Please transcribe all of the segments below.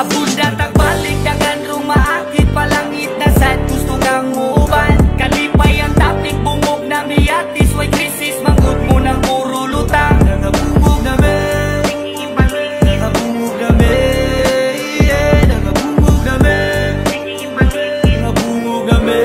Abunda tagbalik dagan rumaakit palangit na sad gusto kang uban. Kalipay ang topic bungog na miyatis way krisis manggod mo ng puro lutang. Nangabungog na me, nangabungog na me, nangabungog na me, nangabungog na me.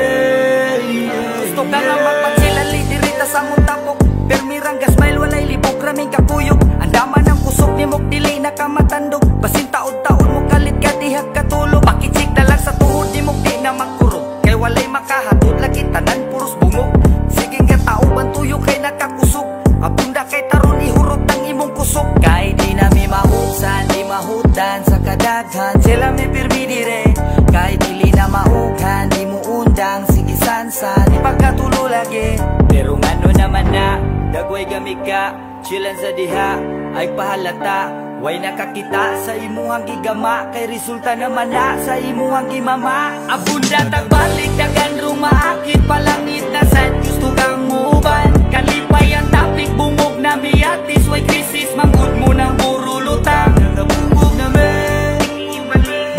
Gusto ka nga magpagsilali dirita sa mong tapok, permirang gasmail walay libog raming kakuyog. Andaman ang kusog ni mok dili na kamatandog, basin taon-taon mo kalit ka dihag katulog. Pakitsik na lang sa tuhod ni mok di na magkurog, kay walay makahatod lagi tanan puros bungog. Sige nga tao bantuyo kay nakakusog, abunda kay taron ihurot ang imong kusog. Kay di na mi mahutsan, di mahutan sa kadaghan, sila mi pirmi dire. Kay dili na maughan, di mo undang, sige sansan, di pagkatulo lagi. Pero ngano naman na, dagway gamika, chillan sa diha, ay pahalata. Way nakakita sa imuhang gigama, kay resulta naman na sa imuhang gimama. Abunda tagbalik dagan rumaakit palangit na sad gusto kang uban. Kalipay ang topic bungog na miyatis way krisis manggod mo ng puro lutang. Nangabungog na me,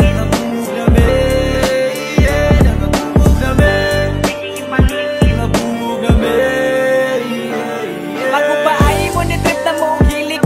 nangabungog na me, nangabungog na me, nangabungog na me. Magbabaay mo ni trip na mo hilig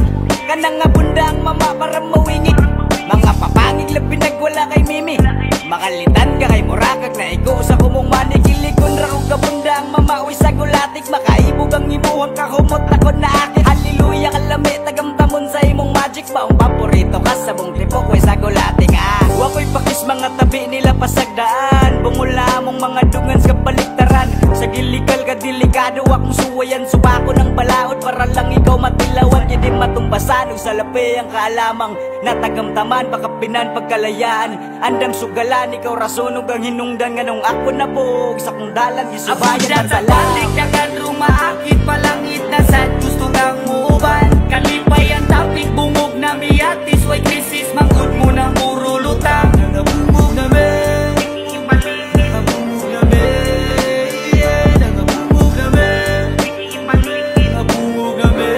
kanang abundang mama para mawingit. Mga papangig labi nagwala kay Mimi, makalitan ka kay Murakag na igo sa kumong manigilikon ra kong kabundang mama uy sa gulatik. Makaibog ang imuhang kahumot takon na akin. Hallelujah kalami tagamtamon sa imong magic. Maong paborito ka sa mong tripok uy sa gulatik. Wako'y pakis mga tabi nila pasagdaan, bumula mong mga dungan sa baliktaran. Sa gilikal ka delikado akong suwayan, subako ng balaod para lang ikaw matilawan. Hindi matumbasan o sa lapi ang kaalamang natagamtaman, pakapinan pagkalayaan. Andam sugalan ikaw rasunog ang hinungdan nga nung ako nabog sa kong dalan gisubayan at salam. Abunda dagan rumaakit palangit na sad gusto kang uban. Kalipay ang topic bungog na miyatis way krisis manggod mo ng puro lutang. Nangabungog na me, nangabungog na me, nangabungog na me, nangabungog na me.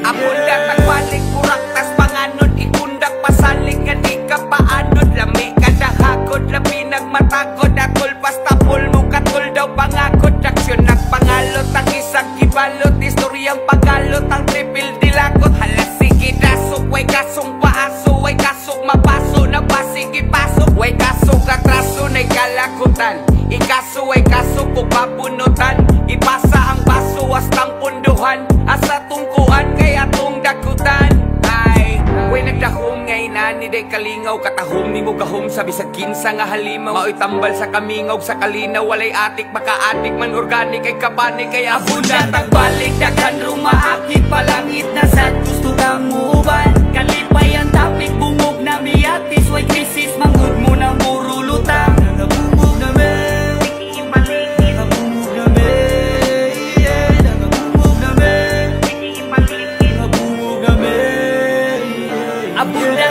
Abunda tagbalik kurak tas panganod, ikundak pasalig nga di ka paanod. Lami ka dahagod, labi nagmatagod, akol basta pul mo katul daw pangakod. Aksyon nagpangalot ang isang kibalot, istoryang pagalot ang triple dilakot. Halas sige dasok, way kasong paaso, way kasok mapaso, nagbasig ipasok. Way kasok atraso na ikalakutan, ikaso way kasok kung papunutan. Ipasa ang baso astang punduhan, asa tungkuan kay atong dakutan. Ay, way nagdahom ngay nani day kalingaw, katahom ni mo gahom sa bisag kinsa nga halimaw. Mao'y tambal sa kamingaw sa kalinaw, walay atik makaatik man organic kay kabani. Kaya abunda tagbalik dagan rumaakit palangit na sad gusto kang uban. Kalipay ang topic bungog na miyatis way krisis manggod mo ng puro lutang. Nangabungog na me, nangabungog na me, nangabungog na me, nangabungog na me. Abunda